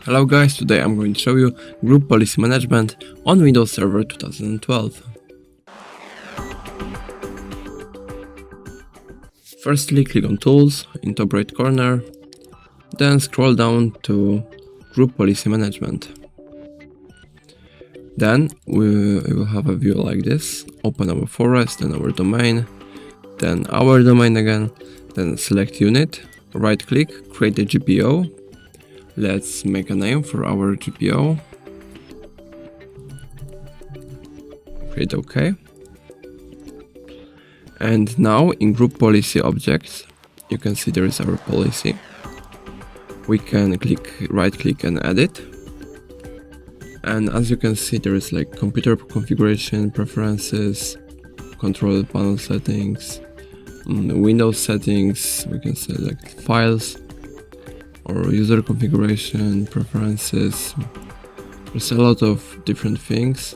Hello guys, today I'm going to show you group policy management on Windows Server 2012. Firstly, click on Tools in top right corner, then scroll down to Group Policy Management. Then we will have a view like this. Open our forest, then our domain, then our domain again, then select Unit, right click, create a GPO. Let's make a name for our GPO. Create OK. And now in group policy objects, you can see there is our policy. We can right click and edit. And as you can see, there is like computer configuration, preferences, control panel settings, Windows settings. We can select files or user configuration, preferences. There's a lot of different things.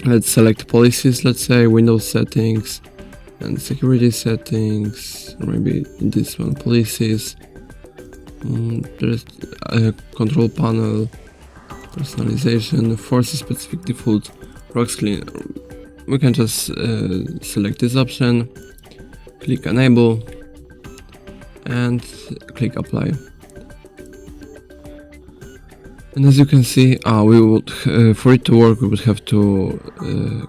Let's select policies, let's say Windows settings and security settings, or maybe in this one policies. There's a control panel, personalization, force specific default, rocks clean. We can just select this option, click enable and click apply. And as you can see, we would for it to work we would have to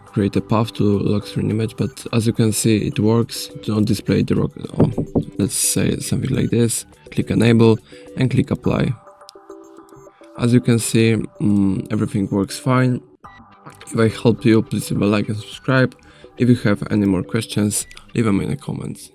create a path to lock screen image, but as you can see it works. Do not display the rock. Let's say something like this, click enable and click apply. As you can see, everything works fine. If I helped you, please leave a like and subscribe. If you have any more questions, leave them in the comments.